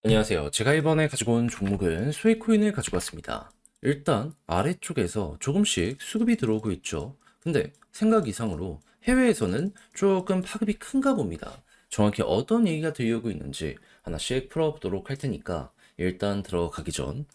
안녕하세요. 제가 이번에 가지고 온 종목은 스웨이코인을 가지고 왔습니다. 일단 아래쪽에서 조금씩 수급이 들어오고 있죠. 근데 생각 이상으로 해외에서는 조금 파급이 큰가 봅니다. 정확히 어떤 얘기가 들려오고 있는지 하나씩 풀어보도록 할 테니까 일단 들어가기 전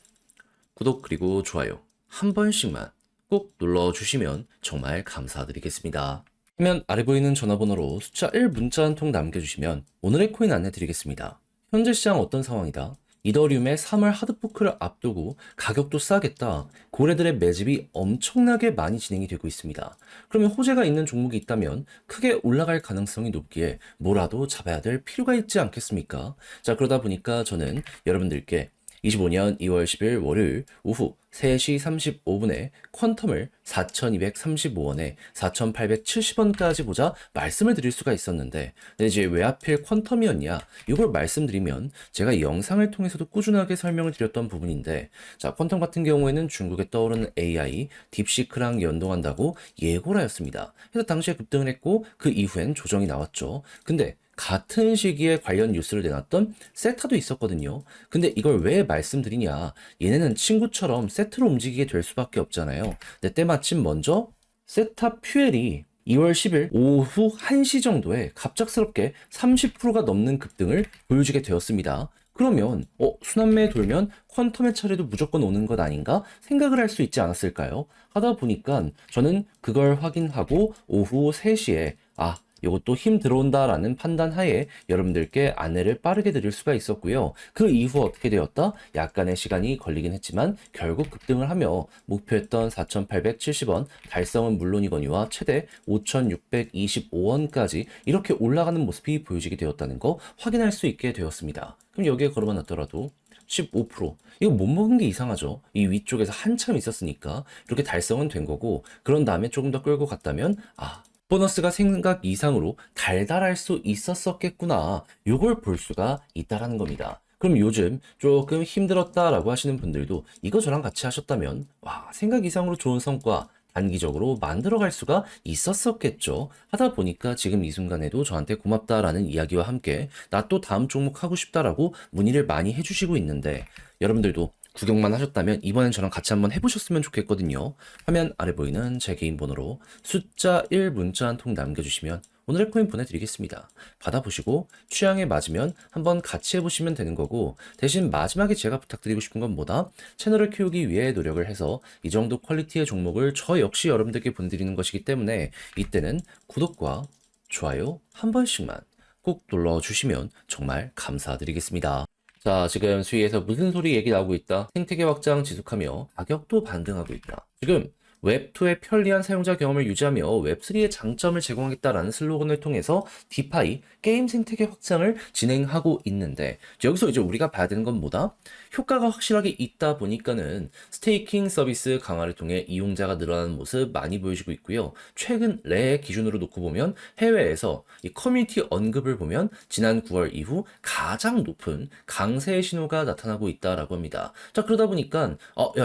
구독 그리고 좋아요 한 번씩만 꼭 눌러주시면 정말 감사드리겠습니다. 화면 아래 보이는 전화번호로 숫자 1 문자 한 통 남겨주시면 오늘의 코인 안내 드리겠습니다. 현재 시장 어떤 상황이다? 이더리움의 3월 하드포크를 앞두고 가격도 싸겠다. 고래들의 매집이 엄청나게 많이 진행이 되고 있습니다. 그러면 호재가 있는 종목이 있다면 크게 올라갈 가능성이 높기에 뭐라도 잡아야 될 필요가 있지 않겠습니까? 자, 그러다 보니까 저는 여러분들께 25년 2월 10일 월요일 오후 3시 35분에 퀀텀을 4,235원에 4,870원까지 보자 말씀을 드릴 수가 있었는데, 근데 이제 왜 하필 퀀텀이었냐? 이걸 말씀드리면 제가 영상을 통해서도 꾸준하게 설명을 드렸던 부분인데, 자, 퀀텀 같은 경우에는 중국에 떠오르는 AI, 딥시크랑 연동한다고 예고를 하였습니다. 그래서 당시에 급등을 했고 그 이후엔 조정이 나왔죠. 근데 같은 시기에 관련 뉴스를 내놨던 세타도 있었거든요. 근데 이걸 왜 말씀드리냐? 얘네는 친구처럼 세트로 움직이게 될 수밖에 없잖아요. 근데 때마침 먼저 세타 퓨엘이 2월 10일 오후 1시 정도에 갑작스럽게 30%가 넘는 급등을 보여주게 되었습니다. 그러면 순환매 돌면 퀀텀의 차례도 무조건 오는 것 아닌가 생각을 할 수 있지 않았을까요? 하다 보니까 저는 그걸 확인하고 오후 3시에 이것도 힘 들어온다라는 판단 하에 여러분들께 안내를 빠르게 드릴 수가 있었고요. 그 이후 어떻게 되었다? 약간의 시간이 걸리긴 했지만 결국 급등을 하며 목표했던 4,870원 달성은 물론이거니와 최대 5,625원까지 이렇게 올라가는 모습이 보여지게 되었다는 거 확인할 수 있게 되었습니다. 그럼 여기에 걸어만 놨더라도 15% 이거 못 먹은 게 이상하죠. 이 위쪽에서 한참 있었으니까 이렇게 달성은 된 거고, 그런 다음에 조금 더 끌고 갔다면 보너스가 생각 이상으로 달달할 수 있었었겠구나. 요걸 볼 수가 있다라는 겁니다. 그럼 요즘 조금 힘들었다라고 하시는 분들도 이거 저랑 같이 하셨다면 생각 이상으로 좋은 성과 단기적으로 만들어갈 수가 있었었겠죠. 하다 보니까 지금 이 순간에도 저한테 고맙다라는 이야기와 함께 나 또 다음 종목 하고 싶다라고 문의를 많이 해주시고 있는데, 여러분들도 구경만 하셨다면 이번엔 저랑 같이 한번 해보셨으면 좋겠거든요. 화면 아래 보이는 제 개인 번호로 숫자 1 문자 한 통 남겨주시면 오늘의 코인 보내드리겠습니다. 받아보시고 취향에 맞으면 한번 같이 해보시면 되는 거고, 대신 마지막에 제가 부탁드리고 싶은 건 뭐다? 채널을 키우기 위해 노력을 해서 이 정도 퀄리티의 종목을 저 역시 여러분들께 보내드리는 것이기 때문에 이때는 구독과 좋아요 한 번씩만 꼭 눌러주시면 정말 감사드리겠습니다. 자, 지금 수위에서 무슨 소리 얘기 나오고 있다. 생태계 확장 지속하며 가격도 반등하고 있다. 지금 웹2의 편리한 사용자 경험을 유지하며 웹3의 장점을 제공하겠다라는 슬로건을 통해서 디파이, 게임 생태계 확장을 진행하고 있는데, 여기서 이제 우리가 봐야 되는 건 뭐다? 효과가 확실하게 있다 보니까는 스테이킹 서비스 강화를 통해 이용자가 늘어나는 모습 많이 보여지고 있고요. 최근 레 기준으로 놓고 보면 해외에서 이 커뮤니티 언급을 보면 지난 9월 이후 가장 높은 강세의 신호가 나타나고 있다라고 합니다. 자, 그러다 보니까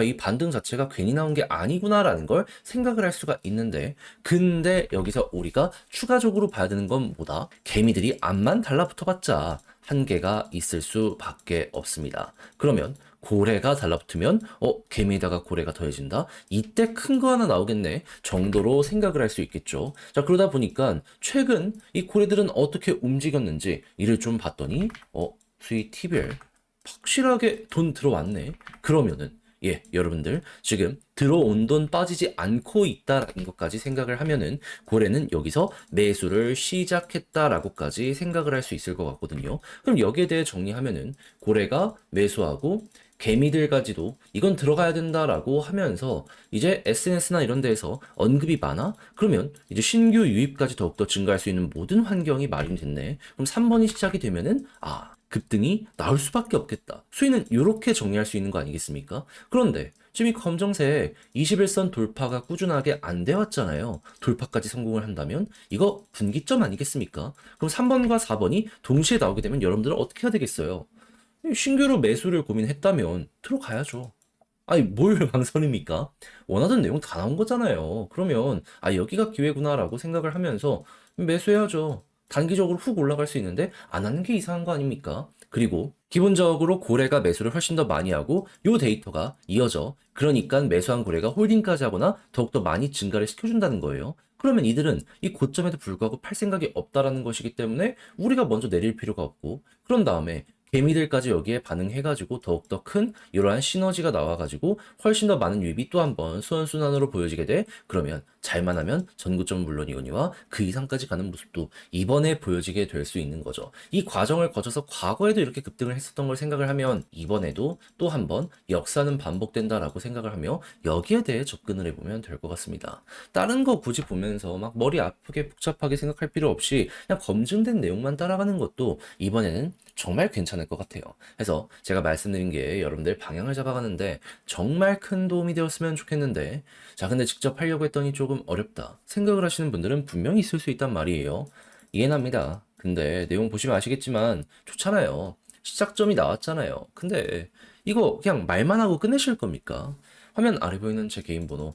이 반등 자체가 괜히 나온 게 아니구나라는 걸 생각을 할 수가 있는데, 근데 여기서 우리가 추가적으로 봐야 되는 건 뭐다? 개미들이 앞만 달라붙어봤자 한계가 있을 수밖에 없습니다. 그러면 고래가 달라붙으면 개미에다가 고래가 더해진다? 이때 큰 거 하나 나오겠네 정도로 생각을 할 수 있겠죠. 자, 그러다 보니까 최근 이 고래들은 어떻게 움직였는지 이를 좀 봤더니 수익 TBL 확실하게 돈 들어왔네. 그러면은 여러분들 지금 들어온 돈 빠지지 않고 있다라는 것까지 생각을 하면은 고래는 여기서 매수를 시작했다라고까지 생각을 할 수 있을 것 같거든요. 그럼 여기에 대해 정리하면은 고래가 매수하고 개미들까지도 이건 들어가야 된다라고 하면서 이제 SNS나 이런 데에서 언급이 많아? 그러면 이제 신규 유입까지 더욱더 증가할 수 있는 모든 환경이 마련됐네. 그럼 3번이 시작이 되면은 급등이 나올 수밖에 없겠다. 수위는 이렇게 정리할 수 있는 거 아니겠습니까? 그런데 지금 이 검정색 21선 돌파가 꾸준하게 안 돼 왔잖아요. 돌파까지 성공을 한다면 이거 분기점 아니겠습니까? 그럼 3번과 4번이 동시에 나오게 되면 여러분들은 어떻게 해야 되겠어요? 신규로 매수를 고민했다면 들어가야죠. 아니, 뭘 망설입니까? 원하던 내용 다 나온 거잖아요. 그러면 여기가 기회구나라고 생각을 하면서 매수해야죠. 단기적으로 훅 올라갈 수 있는데 안 하는 게 이상한 거 아닙니까? 그리고 기본적으로 고래가 매수를 훨씬 더 많이 하고 요 데이터가 이어져. 그러니까 매수한 고래가 홀딩까지 하거나 더욱더 많이 증가를 시켜준다는 거예요. 그러면 이들은 이 고점에도 불구하고 팔 생각이 없다라는 것이기 때문에 우리가 먼저 내릴 필요가 없고, 그런 다음에 개미들까지 여기에 반응해가지고 더욱더 큰 이러한 시너지가 나와가지고 훨씬 더 많은 유입이 또 한 번 수원순환으로 보여지게 돼. 그러면 잘만 하면 전고점은 물론이거니와 그 이상까지 가는 모습도 이번에 보여지게 될 수 있는 거죠. 이 과정을 거쳐서 과거에도 이렇게 급등을 했었던 걸 생각을 하면 이번에도 또 한 번 역사는 반복된다라고 생각을 하며 여기에 대해 접근을 해보면 될 것 같습니다. 다른 거 굳이 보면서 막 머리 아프게 복잡하게 생각할 필요 없이 그냥 검증된 내용만 따라가는 것도 이번에는 정말 괜찮을 것 같아요. 그래서 제가 말씀드린 게 여러분들 방향을 잡아가는데 정말 큰 도움이 되었으면 좋겠는데, 자 근데 직접 하려고 했더니 조금 어렵다 생각을 하시는 분들은 분명히 있을 수 있단 말이에요. 이해납니다. 근데 내용 보시면 아시겠지만 좋잖아요. 시작점이 나왔잖아요. 근데 이거 그냥 말만 하고 끝내실 겁니까? 화면 아래 보이는 제 개인 번호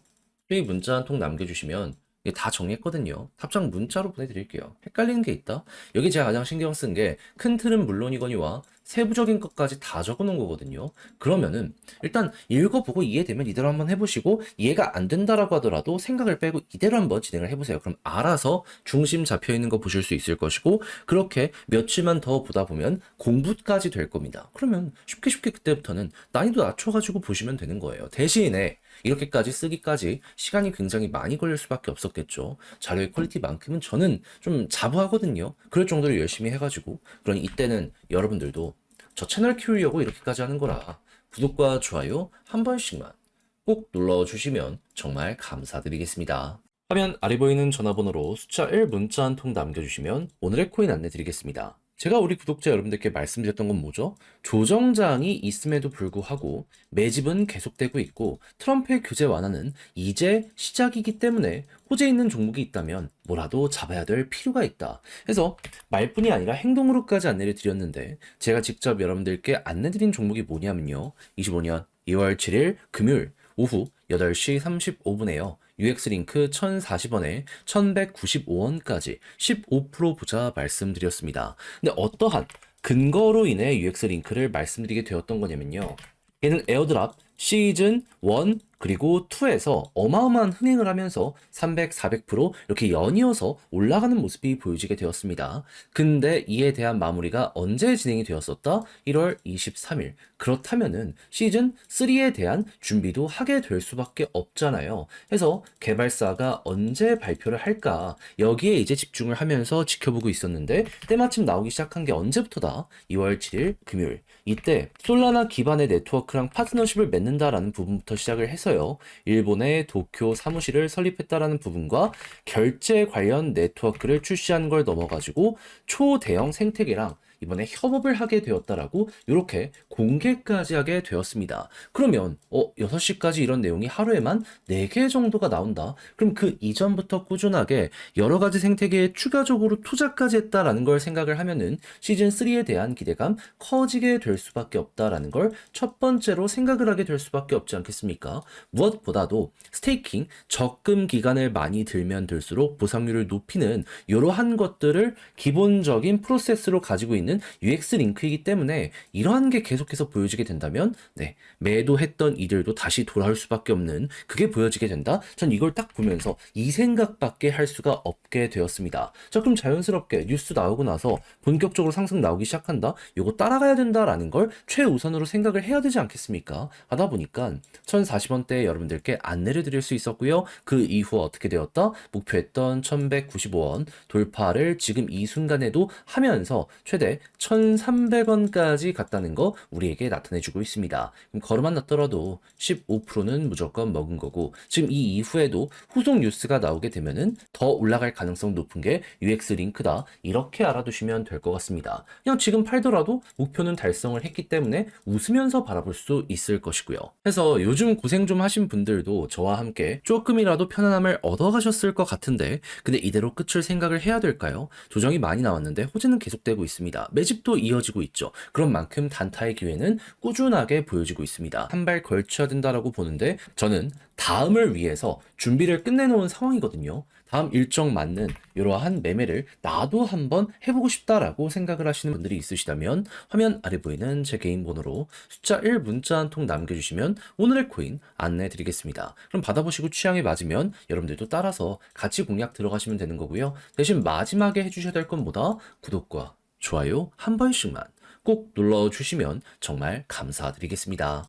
저희 문자 한 통 남겨주시면 이게 다 정리했거든요. 답장 문자로 보내드릴게요. 헷갈리는 게 있다? 여기 제가 가장 신경 쓴 게 큰 틀은 물론이거니와 세부적인 것까지 다 적어놓은 거거든요. 그러면은 일단 읽어보고 이해되면 이대로 한번 해보시고, 이해가 안 된다라고 하더라도 생각을 빼고 이대로 한번 진행을 해보세요. 그럼 알아서 중심 잡혀있는 거 보실 수 있을 것이고, 그렇게 며칠만 더 보다 보면 공부까지 될 겁니다. 그러면 쉽게 쉽게 그때부터는 난이도 낮춰가지고 보시면 되는 거예요. 대신에 이렇게까지 쓰기까지 시간이 굉장히 많이 걸릴 수밖에 없었겠죠. 자료의 퀄리티만큼은 저는 좀 자부하거든요. 그럴 정도로 열심히 해가지고. 그러니 이때는 여러분들도 저 채널 키우려고 이렇게까지 하는 거라 구독과 좋아요 한 번씩만 꼭 눌러주시면 정말 감사드리겠습니다. 화면 아래 보이는 전화번호로 숫자 1 문자 한 통 남겨주시면 오늘의 코인 안내 드리겠습니다. 제가 우리 구독자 여러분들께 말씀드렸던 건 뭐죠? 조정장이 있음에도 불구하고 매집은 계속되고 있고 트럼프의 규제 완화는 이제 시작이기 때문에 호재 있는 종목이 있다면 뭐라도 잡아야 될 필요가 있다. 그래서 말뿐이 아니라 행동으로까지 안내를 드렸는데, 제가 직접 여러분들께 안내드린 종목이 뭐냐면요. 25년 2월 7일 금요일 오후 8시 35분에요. UX링크 1040원에 1195원까지 15% 보자 말씀드렸습니다. 근데 어떠한 근거로 인해 UX링크를 말씀드리게 되었던 거냐면요. 얘는 에어드랍 시즌 1 그리고 2에서 어마어마한 흥행을 하면서 300, 400% 이렇게 연이어서 올라가는 모습이 보여지게 되었습니다. 근데 이에 대한 마무리가 언제 진행이 되었었다? 1월 23일. 그렇다면은 시즌 3에 대한 준비도 하게 될 수밖에 없잖아요. 그래서 개발사가 언제 발표를 할까? 여기에 이제 집중을 하면서 지켜보고 있었는데 때마침 나오기 시작한 게 언제부터다? 2월 7일 금요일. 이때 솔라나 기반의 네트워크랑 파트너십을 맺는다라는 부분부터 시작을 해서요. 일본의 도쿄 사무실을 설립했다라는 부분과 결제 관련 네트워크를 출시한 걸 넘어가지고 초대형 생태계랑 이번에 협업을 하게 되었다라고 이렇게 공개까지 하게 되었습니다. 그러면 6시까지 이런 내용이 하루에만 4개 정도가 나온다. 그럼 그 이전부터 꾸준하게 여러 가지 생태계에 추가적으로 투자까지 했다라는 걸 생각을 하면은 시즌 3에 대한 기대감 커지게 될 수밖에 없다라는 걸 첫 번째로 생각을 하게 될 수밖에 없지 않겠습니까? 무엇보다도 스테이킹 적금 기간을 많이 들면 들수록 보상률을 높이는 이러한 것들을 기본적인 프로세스로 가지고 있는 UX 링크이기 때문에 이러한 게 계속해서 보여지게 된다면 매도했던 이들도 다시 돌아올 수밖에 없는 그게 보여지게 된다. 전 이걸 딱 보면서 이 생각밖에 할 수가 없게 되었습니다. 자, 그럼 자연스럽게 뉴스 나오고 나서 본격적으로 상승 나오기 시작한다. 이거 따라가야 된다라는 걸 최우선으로 생각을 해야 되지 않겠습니까? 하다 보니까 1040원대에 여러분들께 안내를 드릴 수 있었고요. 그 이후 어떻게 되었다? 목표했던 1195원 돌파를 지금 이 순간에도 하면서 최대 1300원까지 갔다는 거 우리에게 나타내주고 있습니다. 그럼 걸음만 났더라도 15%는 무조건 먹은 거고, 지금 이 이후에도 후속 뉴스가 나오게 되면은 더 올라갈 가능성 높은 게 UX 링크다. 이렇게 알아두시면 될 것 같습니다. 그냥 지금 팔더라도 목표는 달성을 했기 때문에 웃으면서 바라볼 수 있을 것이고요. 그래서 요즘 고생 좀 하신 분들도 저와 함께 조금이라도 편안함을 얻어가셨을 것 같은데, 근데 이대로 끝을 생각을 해야 될까요? 조정이 많이 나왔는데 호재는 계속되고 있습니다. 매집도 이어지고 있죠. 그런 만큼 단타의 기회는 꾸준하게 보여지고 있습니다. 한 발 걸쳐야 된다라고 보는데, 저는 다음을 위해서 준비를 끝내놓은 상황이거든요. 다음 일정 맞는 이러한 매매를 나도 한번 해보고 싶다라고 생각을 하시는 분들이 있으시다면 화면 아래 보이는 제 개인 번호로 숫자 1 문자 한 통 남겨주시면 오늘의 코인 안내해 드리겠습니다. 그럼 받아보시고 취향에 맞으면 여러분들도 따라서 같이 공략 들어가시면 되는 거고요. 대신 마지막에 해주셔야 될 건 뭐다? 구독과 좋아요 한 번씩만 꼭 눌러주시면 정말 감사드리겠습니다.